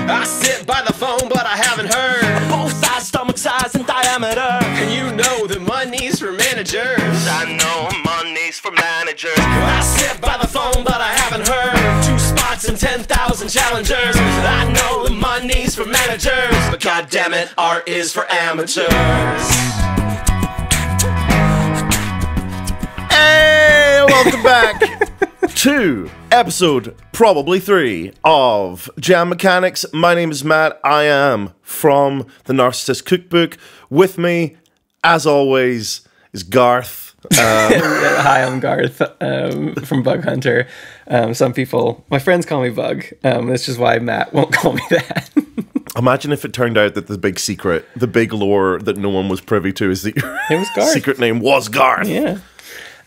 I sit by the phone, but I haven't heard both sides, stomach size and diameter. And you know that money's for managers. I know money's for managers. I sit by the phone, but I haven't heard 2 spots and 10,000 challengers. I know that money's for managers, but goddammit, art is for amateurs. Hey, welcome back to episode probably 3 of Jam Mechanics. My name is Matt. I am from the Narcissist Cookbook. With me, as always, is Garth. Hi, I'm Garth from Bug Hunter. Some people, my friends call me Bug. That's just why Matt won't call me that. Imagine if it turned out that the big secret, the big lore that no one was privy to is that your It was Garth. secret name was Garth. Yeah.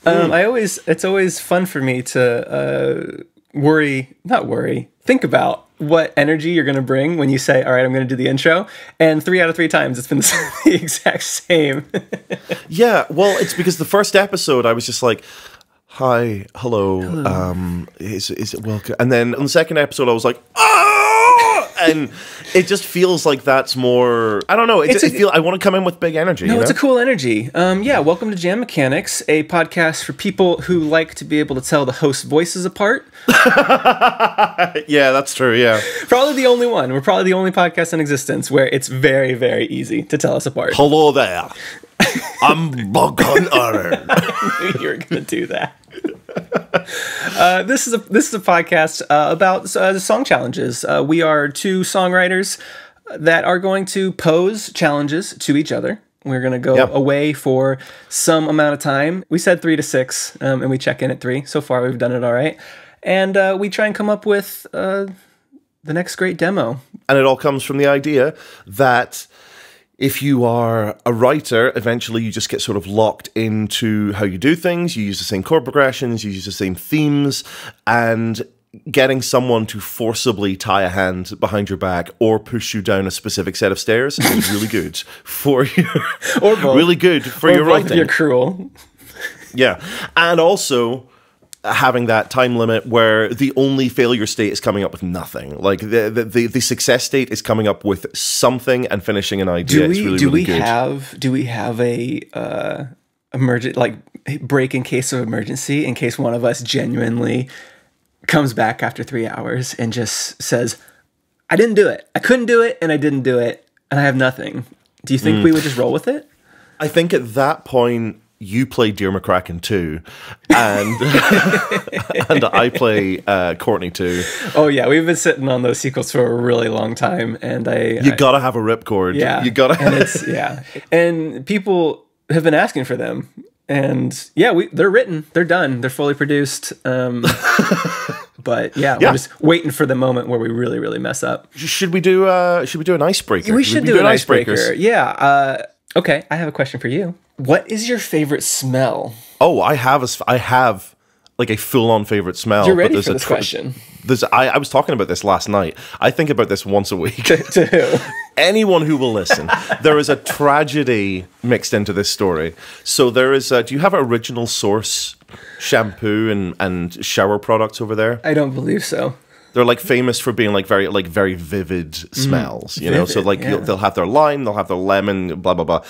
It's always fun for me to think about what energy you're going to bring when you say, all right, I'm going to do the intro. And 3 out of 3 times, it's been the exact same. Yeah, well, it's because the first episode, I was just like, hi, hello. Is it welcome? And then on the second episode, I was like, oh! And it just feels like that's more, I don't know, I want to come in with big energy. No, you know? it's a cool energy. Yeah, welcome to Jam Mechanics, a podcast for people who like to be able to tell the host's voices apart. Yeah, that's true, yeah. Probably the only one. We're probably the only podcast in existence where it's very, very easy to tell us apart. Hello there. I'm Bug Hunter. I knew you were going to do that. This is a podcast about the song challenges. We are 2 songwriters that are going to pose challenges to each other. We're going to go away for some amount of time. We said 3 to 6, and we check in at 3. So far, we've done it all right. And we try and come up with the next great demo. And it all comes from the idea that if you are a writer, eventually you just get sort of locked into how you do things. You use the same chord progressions, you use the same themes, and getting someone to forcibly tie a hand behind your back or push you down a specific set of stairs is really good for your Or both. really good for Or your both writing. if you're cruel. Yeah, and also having that time limit where the only failure state is coming up with nothing. Like the success state is coming up with something and finishing an idea. Do we have a emergent, like, break in case of emergency, in case one of us genuinely comes back after 3 hours and just says, I didn't do it. I couldn't do it and I didn't do it and I have nothing. Do you think we would just roll with it? I think at that point you play Dear McCracken 2 and and I play Courtney 2. Oh yeah, we've been sitting on those sequels for a really long time, and you gotta have a ripcord. Yeah, you gotta. And it's and people have been asking for them, and yeah, they're written, they're done, they're fully produced. But yeah, we're just waiting for the moment where we really, really mess up. Should we do an icebreaker? We should do an icebreaker. Yeah. Okay, I have a question for you. What is your favorite smell? Oh, I have like a full-on favorite smell. You're ready for this question. I was talking about this last night. I think about this once a week. To who? Anyone who will listen. There is a tragedy mixed into this story. So there is. Do you have original source shampoo and shower products over there? I don't believe so. They're like famous for being like very vivid smells, you know. So like they'll have their lime, they'll have their lemon, blah blah blah.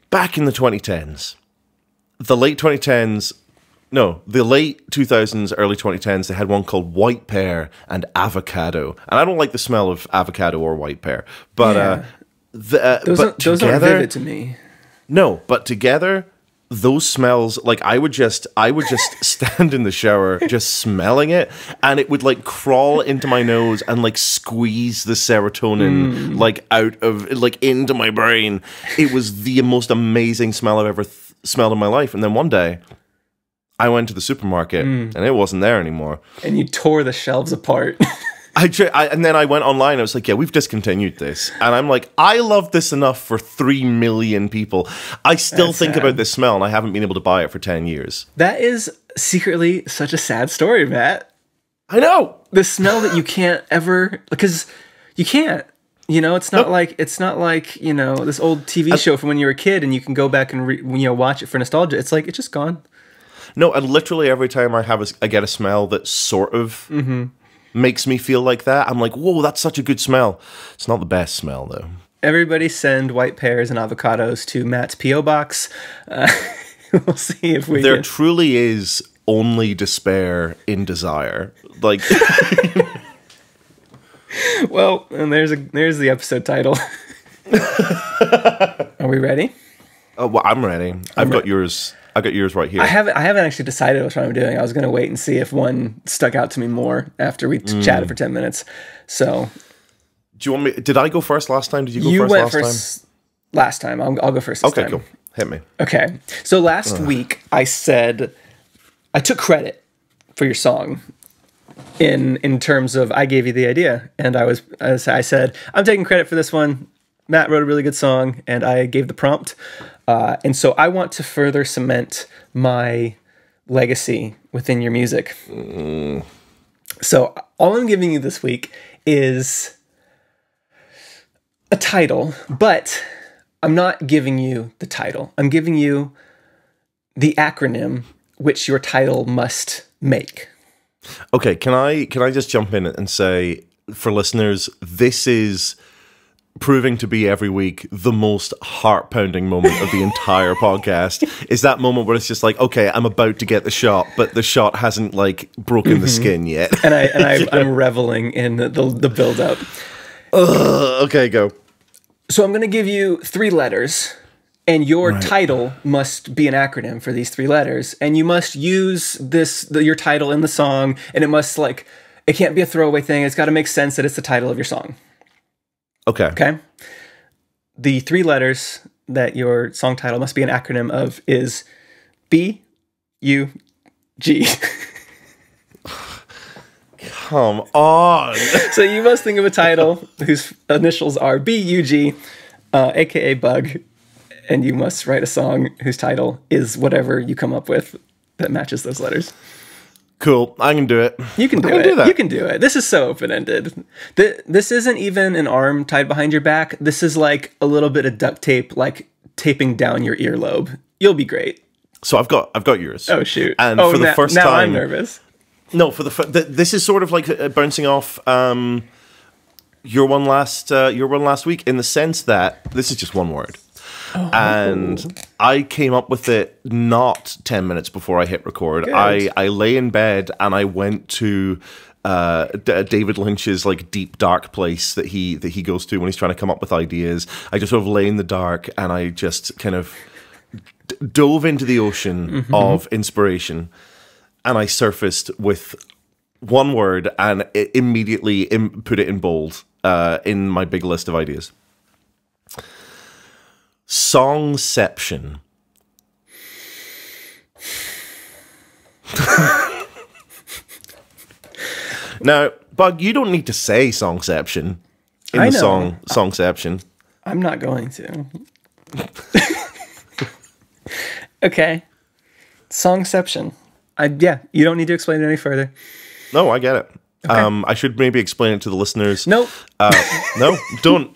Back in the 2010s, the late 2000s, early 2010s, they had one called White Pear and Avocado. And I don't like the smell of avocado or white pear, but those aren't vivid to me. No, but together, those smells, like I would just stand in the shower just smelling it, and it would like crawl into my nose and like squeeze the serotonin like out of like into my brain. It was the most amazing smell I've ever smelled in my life. And then one day I went to the supermarket and it wasn't there anymore. And you tore the shelves apart. And then I went online. I was like, yeah, we've discontinued this. And I'm like, I love this enough for 3 million people. I still think about this smell, and I haven't been able to buy it for 10 years. That is secretly such a sad story, Matt. I know. The smell that you can't ever, because you can't. You know, it's not like you know, this old TV show from when you were a kid, and you can go back and watch it for nostalgia. It's like it's just gone. No, and literally every time I get a smell that sort of makes me feel like that. I'm like, whoa, that's such a good smell. It's not the best smell, though. Everybody send white pears and avocados to Matt's P.O. Box. We'll see if we There truly is only despair in desire. Like... Well, and there's the episode title. Are we ready? Oh, well, I'm ready. I've got yours right here. I haven't actually decided what I'm doing. I was going to wait and see if one stuck out to me more after we chatted for 10 minutes. So, do you want me? Did I go first last time? Did you go you first went last first last time? I'll go first this time. Okay, cool. Hit me. Okay. So last week I said I took credit for your song. In terms of, I gave you the idea, and I said, I'm taking credit for this one. Matt wrote a really good song, and I gave the prompt. And so I want to further cement my legacy within your music. So all I'm giving you this week is a title, but I'm not giving you the title. I'm giving you the acronym which your title must make. Okay, can I just jump in and say, for listeners, this is proving to be every week the most heart-pounding moment of the entire podcast. Is that moment where it's just like, okay, I'm about to get the shot, but the shot hasn't like broken the skin yet. And I'm reveling in the build-up. Okay, go. So I'm going to give you 3 letters. And your title must be an acronym for these 3 letters, and you must use your title in the song, and it can't be a throwaway thing. It's got to make sense that it's the title of your song. Okay. Okay. The 3 letters that your song title must be an acronym of is B-U-G. Come on. So you must think of a title whose initials are B-U-G, aka Bug. And you must write a song whose title is whatever you come up with that matches those letters. Cool. I can do it. You can do it. You can do it. This is so open-ended. This isn't even an arm tied behind your back. This is like a little bit of duct tape, like taping down your earlobe. You'll be great. So I've got yours. Oh, shoot. And for the first time... Now I'm nervous. No, this is sort of like bouncing off your one last week, in the sense that this is just one word. Oh. And I came up with it not 10 minutes before I hit record. Good. I lay in bed and I went to David Lynch's like deep dark place that he goes to when he's trying to come up with ideas. I just sort of lay in the dark and I just kind of dove into the ocean of inspiration, and I surfaced with one word and it immediately put it in bold in my big list of ideas. Songception. Now, Bug, you don't need to say Songception in the song Songception. I'm not going to. Okay. Songception. You don't need to explain it any further. No, I get it. Okay. I should maybe explain it to the listeners. Nope. No, don't.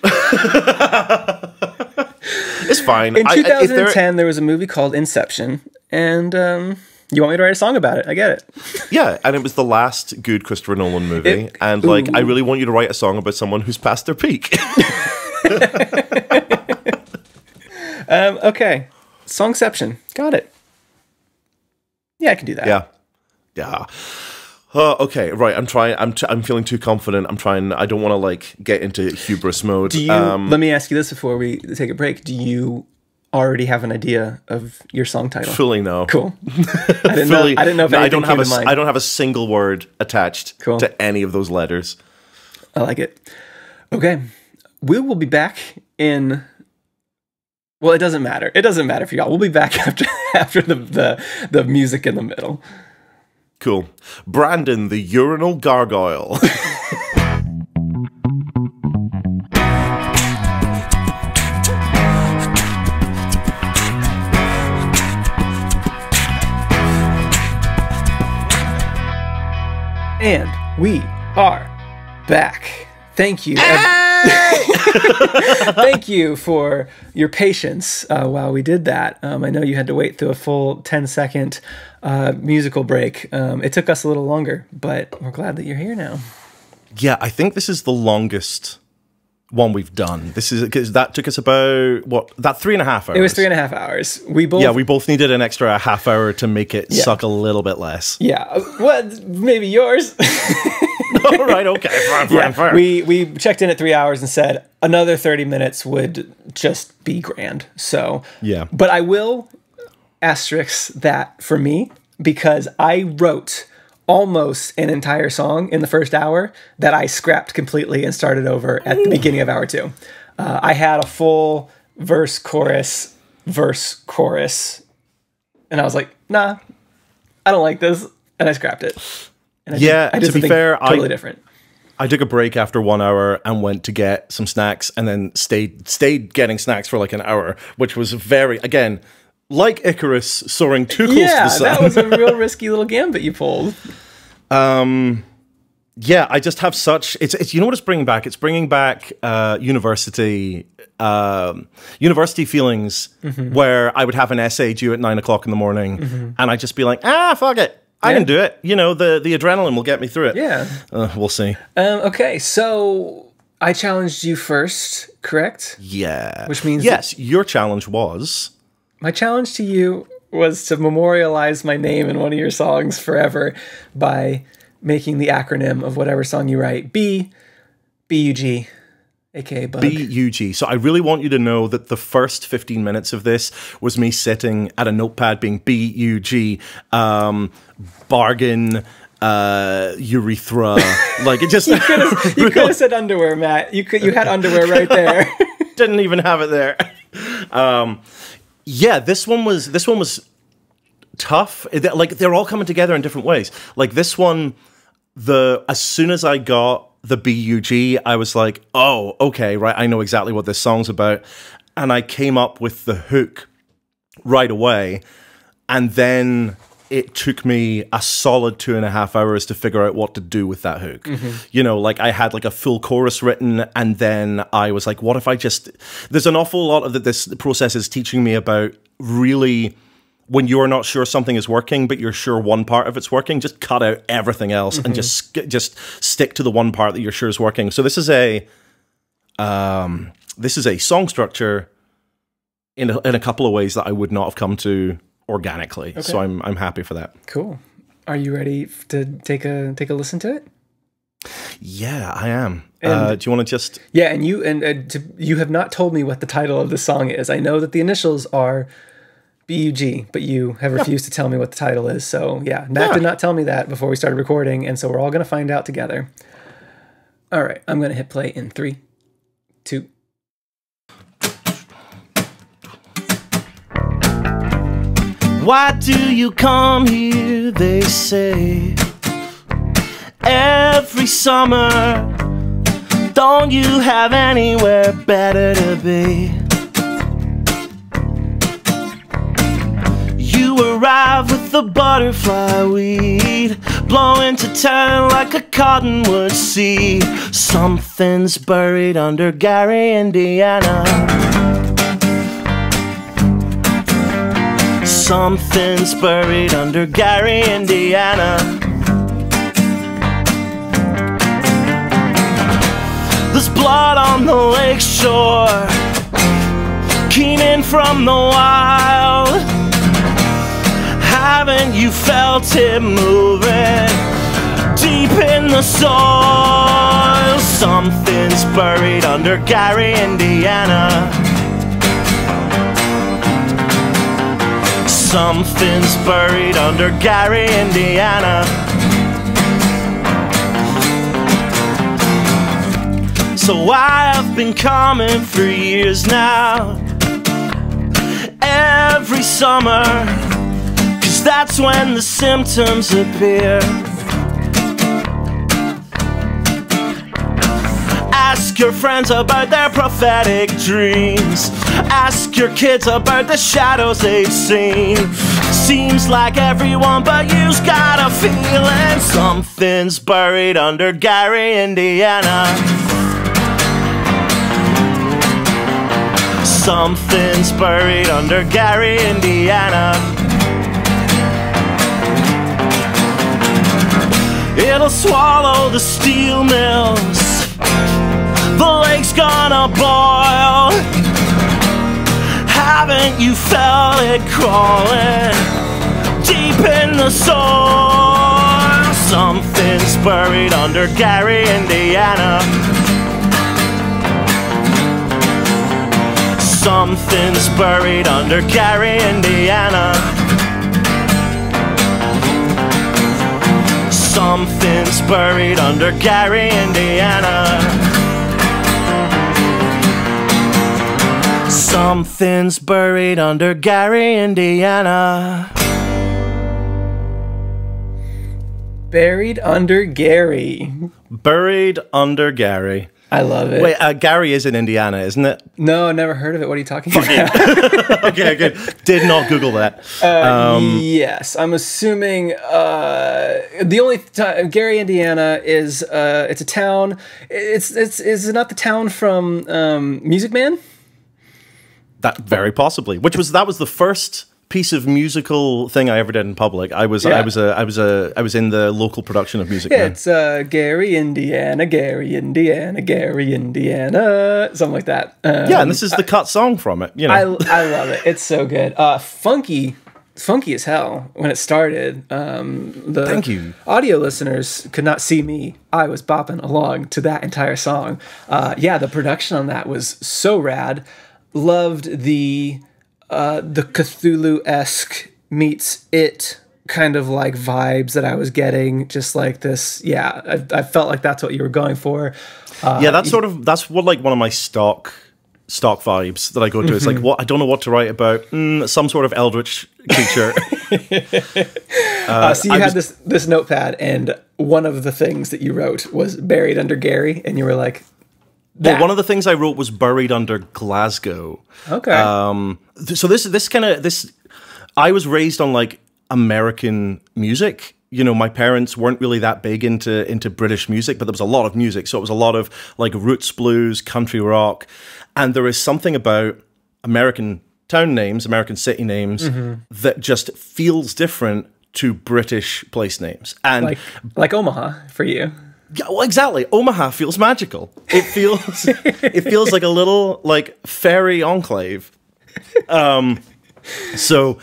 It's fine. In 2010, there was a movie called Inception, and you want me to write a song about it? I get it. Yeah, and it was the last good Christopher Nolan movie, I really want you to write a song about someone who's past their peak. Okay, Songception. Got it. Yeah, I can do that. Yeah. Okay, right. I'm feeling too confident. I don't want to like get into hubris mode. Let me ask you this before we take a break. Do you already have an idea of your song title? Fully no. Cool. I didn't know if I don't have a single word attached to any of those letters. I like it. Okay, we will be back in. Well, it doesn't matter. It doesn't matter for y'all. We'll be back after the music in the middle. Cool. Brandon, the urinal gargoyle. And we are back. Thank you. Thank you for your patience while we did that. I know you had to wait through a full 10-second musical break. It took us a little longer, but we're glad that you're here now. Yeah, I think this is the longest one we've done. This is because that took us about that 3.5 hours. It was 3.5 hours. We both needed an extra half hour to make it suck a little bit less. Yeah, well, maybe yours. All right, okay, fine. We checked in at 3 hours and said another 30 minutes would just be grand. So yeah, but I will asterisk that for me because I wrote almost an entire song in the first hour that I scrapped completely and started over at the beginning of hour 2. I had a full verse, chorus, and I was like, nah, I don't like this, and I scrapped it. And I did to be fair, totally different. I took a break after 1 hour and went to get some snacks, and then stayed getting snacks for like an hour, which was very, again, like Icarus soaring too close to the sun. Yeah, that was a real risky little gambit you pulled. Yeah, I just have such... It's you know what it's bringing back? It's bringing back university feelings where I would have an essay due at 9 o'clock in the morning, and I'd just be like, fuck it. I can do it. You know, the adrenaline will get me through it. Yeah. We'll see. Okay, so I challenged you first, correct? Yeah. Which means... Yes, your challenge was... My challenge to you was to memorialize my name in one of your songs forever by making the acronym of whatever song you write. B-U-G, aka Bug. B-U-G. So I really want you to know that the first 15 minutes of this was me sitting at a notepad being B-U-G, bargain, urethra. Like it just... you could have said underwear, Matt. You had underwear right there. Didn't even have it there. Yeah, this one was tough. Like they're all coming together in different ways. Like this one, as soon as I got the B-U-G, I was like, oh, okay, right, I know exactly what this song's about. And I came up with the hook right away. And then it took me a solid 2.5 hours to figure out what to do with that hook. You know, like I had like a full chorus written, and then I was like, what if I just... There's an awful lot of this process is teaching me about really... When you're not sure something is working, but you're sure one part of it's working, just cut out everything else and just stick to the one part that you're sure is working. So this is a song structure in a couple of ways that I would not have come to organically. Okay. So I'm happy for that. Cool. Are you ready to take a listen to it? Yeah, I am. Do you want to just... Yeah, and you have not told me what the title of the song is. I know that the initials are B-U-G, but you have refused to tell me what the title is. So yeah, Matt did not tell me that before we started recording, and so we're all going to find out together. All right, I'm going to hit play in 3, 2. Why do you come here, they say, every summer? Don't you have anywhere better to be? You arrive with the butterfly weed, blowing to town like a cottonwood seed. Something's buried under Gary, Indiana. Something's buried under Gary, Indiana. There's blood on the lake shore, keening from the wild. Haven't you felt it moving deep in the soil? Something's buried under Gary, Indiana. Something's buried under Gary, Indiana. So I have been coming for years now, every summer, 'cause that's when the symptoms appear. Ask your friends about their prophetic dreams. Ask your kids about the shadows they've seen. Seems like everyone but you's got a feeling something's buried under Gary, Indiana. Something's buried under Gary, Indiana. It'll swallow the steel mills. The lake's gonna boil. Haven't you felt it crawling deep in the soil? Something's buried under Gary, Indiana. Something's buried under Gary, Indiana. Something's buried under Gary, Indiana. Something's buried under Gary, Indiana. Buried under Gary. Buried under Gary. I love it. Wait, Gary is in Indiana, isn't it? No, never heard of it. What are you talking about? Okay, good. Did not Google that. Yes, I'm assuming the only Gary, Indiana is it's a town. Is it not the town from Music Man? That very possibly. That was the first piece of musical thing I ever did in public. I was in the local production of Music Man. It's Gary, Indiana, Gary, Indiana, Gary, Indiana, something like that. Yeah, and this is the cut song from it. You know, I love it. It's so good. Funky as hell when it started. Thank you. Audio listeners could not see me. I was bopping along to that entire song. Yeah, the production on that was so rad. Loved the Cthulhu-esque meets It kind of like vibes that I was getting. Just like this, yeah. I felt like that's what you were going for. Yeah, that's what like one of my stock vibes that I go to. It's like, what I don't know what to write about. Some sort of eldritch creature. So you had this notepad, and one of the things that you wrote was buried under Gary, and you were like, well, one of the things I wrote was buried under Glasgow. Okay. So this I was raised on like American music. You know, my parents weren't really that big into British music, but there was a lot of music. So it was a lot of like roots blues, country rock, and there is something about American town names, American city names that just feels different to British place names. And like Omaha for you. Yeah, well, exactly. Omaha feels magical. It feels like a little like fairy enclave. So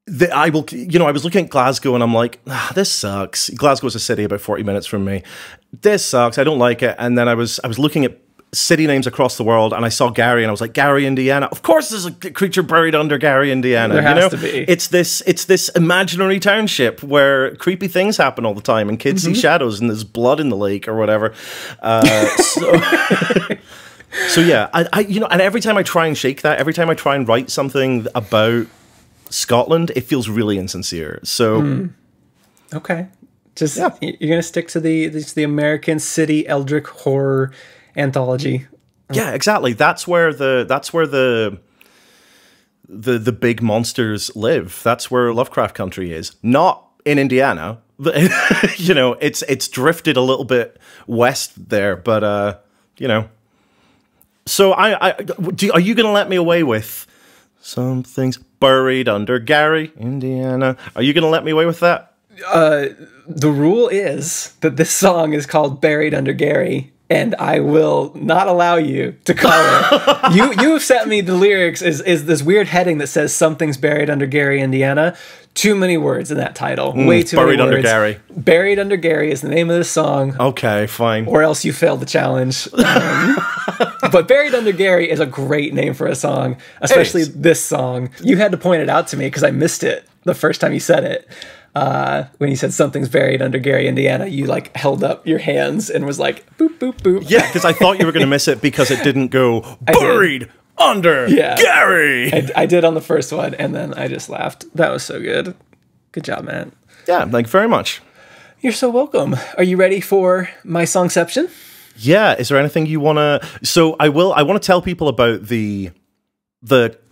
I was looking at Glasgow and I'm like, this sucks. Glasgow is a city about 40 minutes from me. This sucks. I don't like it. And then I was looking at city names across the world, and I saw Gary, and I was like, Gary, Indiana. Of course, there's a creature buried under Gary, Indiana. There has to be. It's this imaginary township where creepy things happen all the time, and kids see shadows, and there's blood in the lake or whatever. So yeah, and every time I try and shake that, every time I try and write something about Scotland, it feels really insincere. So okay, you're gonna stick to the American city eldritch horror anthology. Yeah, exactly. That's where the big monsters live. That's where Lovecraft country is. Not in Indiana. You know, it's drifted a little bit west there, but you know. So are you going to let me away with something's buried under Gary, Indiana? Are you going to let me away with that? The rule is that this song is called Buried Under Gary, and I will not allow you to call it. You have sent me the lyrics is this weird heading that says something's buried under Gary, Indiana. Too many words in that title. Way too many words. Buried under Gary. Buried Under Gary is the name of the song. Okay, fine. Or else you failed the challenge. But Buried Under Gary is a great name for a song, especially this song. You had to point it out to me because I missed it the first time you said it. When you said something's buried under Gary, Indiana, you like held up your hands and was like, boop, boop, boop. Yeah, because I thought you were going to miss it because it didn't go buried under Gary. I did on the first one, and then I just laughed. That was so good. Good job, man. Yeah, thank you very much. You're so welcome. Are you ready for my Songception? Yeah, is there anything you want to... So I want to tell people about the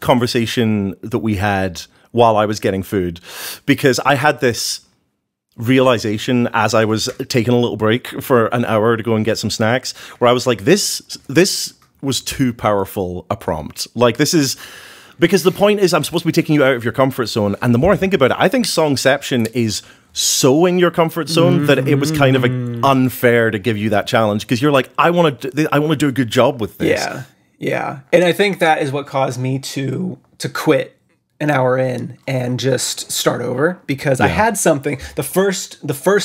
conversation that we had while I was getting food, because I had this realization as I was taking a little break for an hour to go and get some snacks, where I was like, this was too powerful a prompt. Like, this is... Because the point is, I'm supposed to be taking you out of your comfort zone, and the more I think about it, I think Songception is so in your comfort zone that it was kind of unfair to give you that challenge, because you're like, I want to do a good job with this. Yeah. And I think that is what caused me to quit an hour in and just start over, because I had something. The first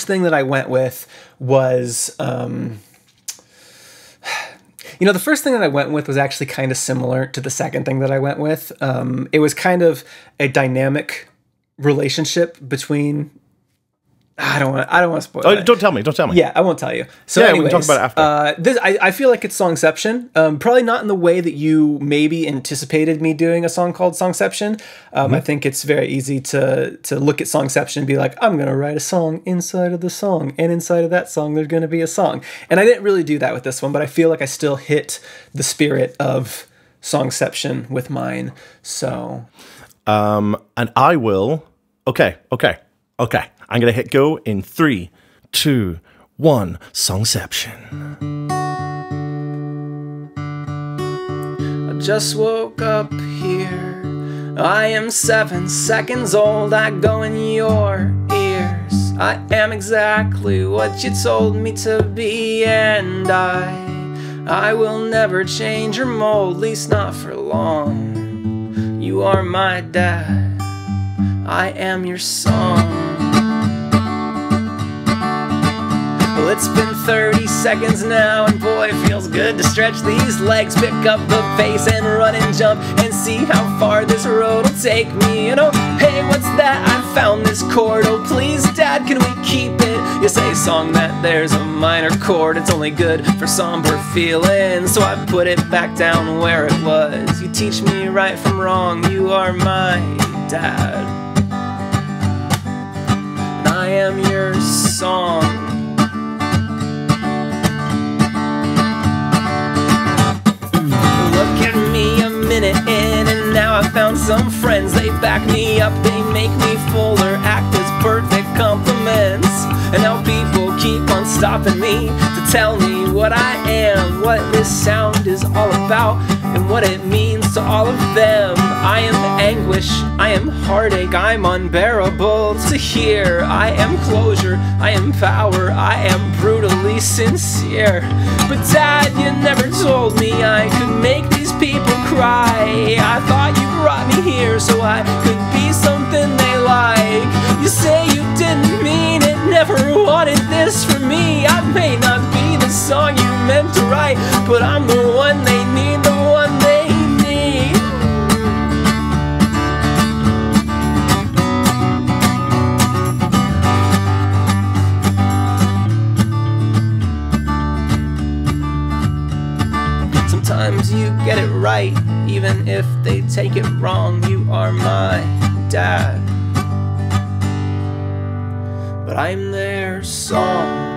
thing that I went with was the first thing that I went with was actually kind of similar to the second thing that I went with. It was kind of a dynamic relationship between. I don't want to spoil it. Don't tell me. Yeah, I won't tell you. So anyways, we can talk about it after. I feel like it's Songception. Probably not in the way that you maybe anticipated me doing a song called Songception. I think it's very easy to look at Songception and be like, I'm going to write a song inside of the song, and inside of that song there's going to be a song. And I didn't really do that with this one, but I feel like I still hit the spirit of Songception with mine. So, and I will. Okay. I'm going to hit go in 3, 2, 1. Songception. I just woke up here. I am 7 seconds old. I go in your ears. I am exactly what you told me to be, and I will never change or mold, at least not for long. You are my dad. I am your song. Well, it's been 30 seconds now, and boy, it feels good to stretch these legs, pick up the pace and run and jump and see how far this road will take me. And oh, hey, what's that? I found this chord. Oh, please, Dad, can we keep it? You say, song, that there's a minor chord. It's only good for somber feelings, so I put it back down where it was. You teach me right from wrong. You are my dad. And I am your song. Minute in, and now I've found some friends. They back me up, they make me fuller, act as perfect compliments. And now people keep on stopping me to tell me what I am, what this sound is all about, and what it means to all of them. I am anguish, I am heartache, I'm unbearable to hear. I am closure, I am power, I am brutally sincere. But Dad, you never told me I could make these people cry. I thought you brought me here so I could be something they like. You say you didn't mean it, never wanted this for me. I may not be the song you meant to write, but I'm the one they need, the one they need. Sometimes you get it right, even if they take it wrong. You are my dad, but I'm their song.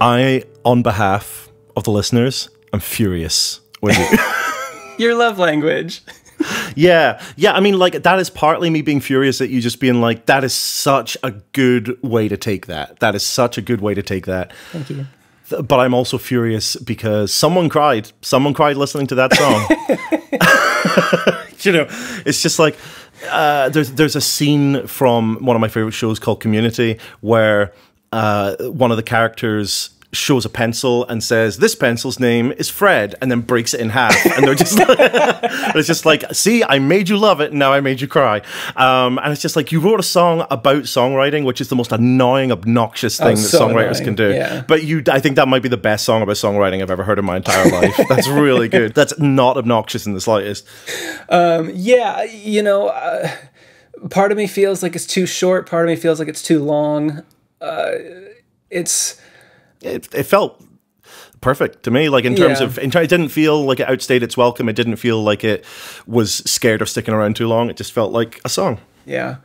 I, on behalf of the listeners, am furious with you. Your love language. Yeah. I mean, like, that is partly me being furious at you just being like, that is such a good way to take that. That is such a good way to take that. Thank you. But I'm also furious because someone cried. Someone cried listening to that song. You know, it's just like there's a scene from one of my favorite shows called Community where one of the characters shows a pencil and says, "This pencil's name is Fred," and then breaks it in half. And they're just like, it's just like, see, I made you love it, now I made you cry. And it's just like, you wrote a song about songwriting, which is the most annoying, obnoxious thing that songwriters can do. Yeah. But I think that might be the best song about songwriting I've ever heard in my entire life. That's really good. That's not obnoxious in the slightest. Yeah, you know, part of me feels like it's too short. Part of me feels like it's too long. It felt perfect to me, like in terms of, it didn't feel like it outstayed its welcome. It didn't feel like it was scared of sticking around too long. It just felt like a song. Yeah.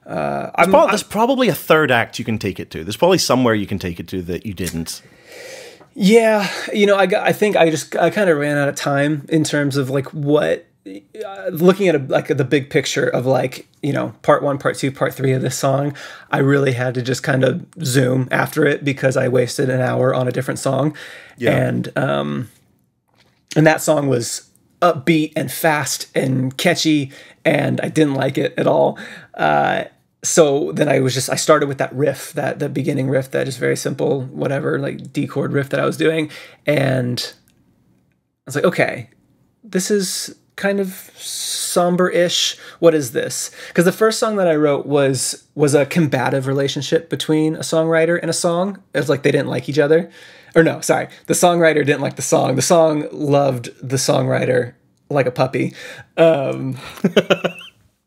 There's probably a third act you can take it to. There's probably somewhere you can take it to that you didn't. Yeah. You know, I think I kind of ran out of time in terms of like what, looking at like the big picture of like, you know, part 1, part 2, part 3 of this song. I really had to just kind of zoom after it because I wasted an hour on a different song. Yeah. And that song was upbeat and fast and catchy, and I didn't like it at all. so then I started with that riff, the beginning riff, that just very simple, whatever, like D chord riff that I was doing. And I was like, okay, this is kind of somber-ish. What is this? Because the first song that I wrote was a combative relationship between a songwriter and a song. It was like they didn't like each other. Or no, sorry. The songwriter didn't like the song. The song loved the songwriter like a puppy.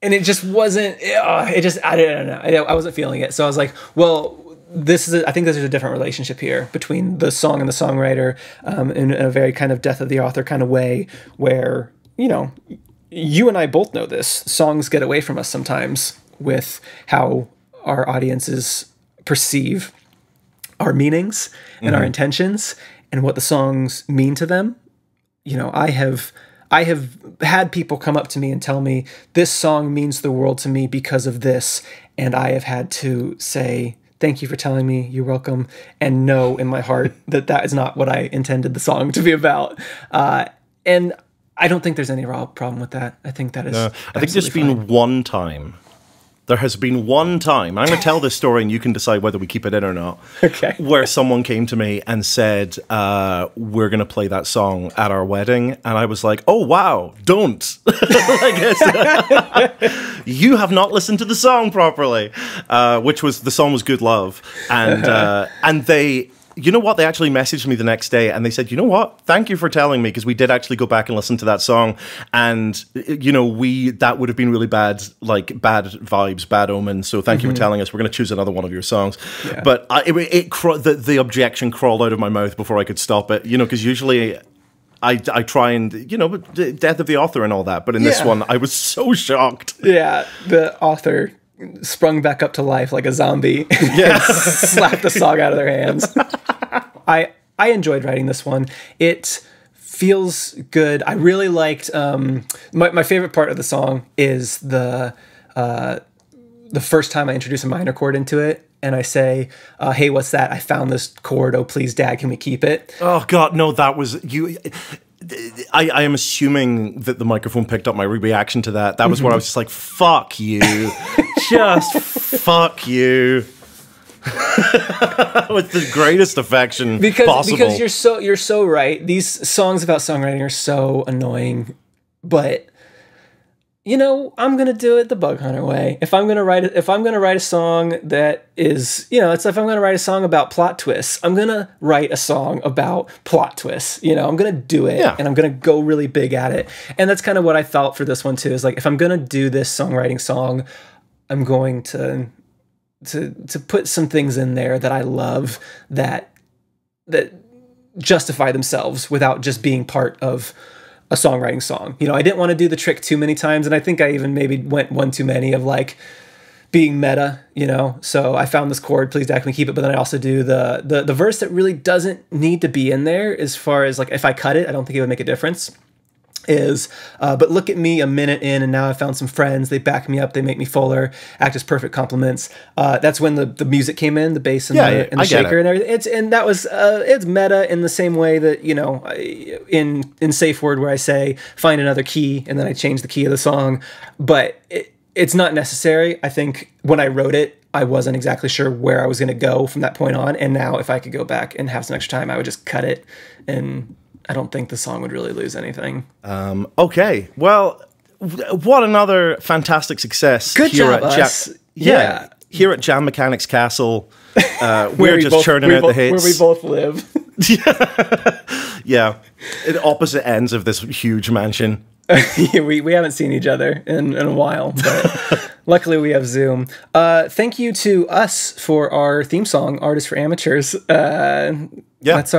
And it just wasn't, I don't know. I wasn't feeling it. So I was like, well, I think there's a different relationship here between the song and the songwriter, in a very kind of death of the author kind of way, where, you know, you and I both know this. Songs get away from us sometimes with how our audiences perceive our meanings and our intentions and what the songs mean to them. You know, I have had people come up to me and tell me, this song means the world to me because of this. And I have had to say, thank you for telling me, you're welcome. And know in my heart that is not what I intended the song to be about. And I don't think there's any problem with that. I think that is I think there's been one time. There has been one time, I'm going to tell this story and you can decide whether we keep it in or not, okay, where someone came to me and said, we're going to play that song at our wedding. And I was like, oh, wow, don't. You have not listened to the song properly, the song was Good Love. And they... You know what? They actually messaged me the next day and they said, you know what? Thank you for telling me, because we did actually go back and listen to that song. And, you know, that would have been really bad, like bad vibes, bad omens. So thank you for telling us. We're going to choose another one of your songs. Yeah. But the objection crawled out of my mouth before I could stop it, you know, because usually I try and, you know, death of the author and all that. But in this one, I was so shocked. Yeah, the author sprung back up to life like a zombie and slapped the song out of their hands. I enjoyed writing this one. It feels good. I really liked my favorite part of the song is the first time I introduce a minor chord into it and I say, hey, what's that? I found this chord. Oh, please, Dad, can we keep it? Oh God, no, that was you. I am assuming that the microphone picked up my reaction to that. That was where I was just like, fuck you. Just fuck you. With the greatest affection possible. Because you're so right. These songs about songwriting are so annoying. But you know, I'm gonna do it the Bug Hunter way. If I'm gonna write a song that is, you know, it's if I'm gonna write a song about plot twists, I'm gonna write a song about plot twists. You know, I'm gonna do it, and I'm gonna go really big at it. And that's kind of what I felt for this one too. Is like, if I'm gonna do this songwriting song, I'm going to put some things in there that I love that justify themselves without just being part of a songwriting song. You know, I didn't want to do the trick too many times, and I think I even maybe went one too many of like being meta, you know. So I found this chord, please Dad, can we keep it? But then I also do the verse that really doesn't need to be in there, as far as like if I cut it, I don't think it would make a difference. Is but look at me a minute in and now I found some friends, they back me up, they make me fuller, act as perfect compliments. That's when the music came in, the bass and the shaker and everything. It's meta in the same way that, you know, in Safe Word, where I say find another key and then I change the key of the song, but it's not necessary. I think when I wrote it, I wasn't exactly sure where I was going to go from that point on, and now if I could go back and have some extra time, I would just cut it, and I don't think the song would really lose anything. Okay. Well, what another fantastic success. Good here job, at us. Here at Jam Mechanics Castle. We're just churning out the hits. Where we both live. Yeah. At opposite ends of this huge mansion. we haven't seen each other in a while, but luckily we have Zoom. Thank you to us for our theme song, Artists for Amateurs. This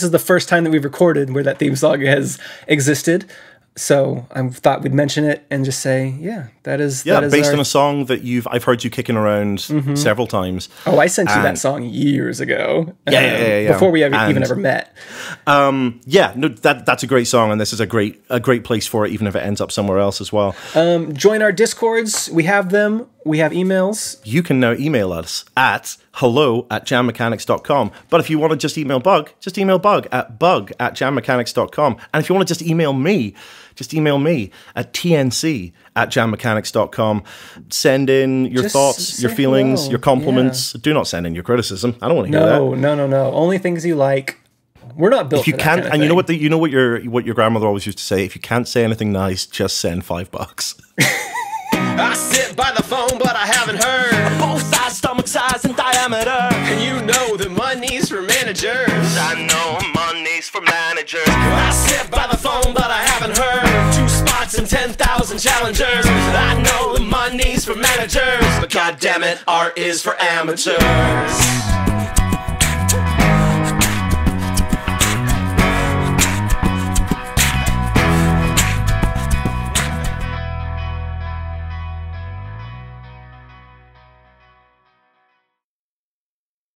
is the first time that we've recorded where that theme song has existed. So I thought we'd mention it and just say, that is based on a song that I've heard you kicking around several times. Oh, I sent you that song years ago. Yeah. Before we even ever met. That's a great song, and this is a great place for it, even if it ends up somewhere else as well. Join our Discords. We have them. We have emails. You can now email us at hello@jammechanics.com. But if you want to just email Bug at bug@jammechanics.com. And if you want to just email me, just email me at tnc@jammechanics.com. Send in your thoughts, your feelings, your compliments. Do not send in your criticism. I don't want to hear that. No. Only things you like. We're not built if you for that can't, kind of and thing. you know what your grandmother always used to say. If you can't say anything nice, just send $5. I sit by the phone, but I haven't heard. Both sides, stomach size and diameter. And you know that money's for managers. I know money's for managers. I sit by the phone, but I haven't heard. 2 spots and 10,000 challengers. I know the money's for managers, but goddamn it, art is for amateurs.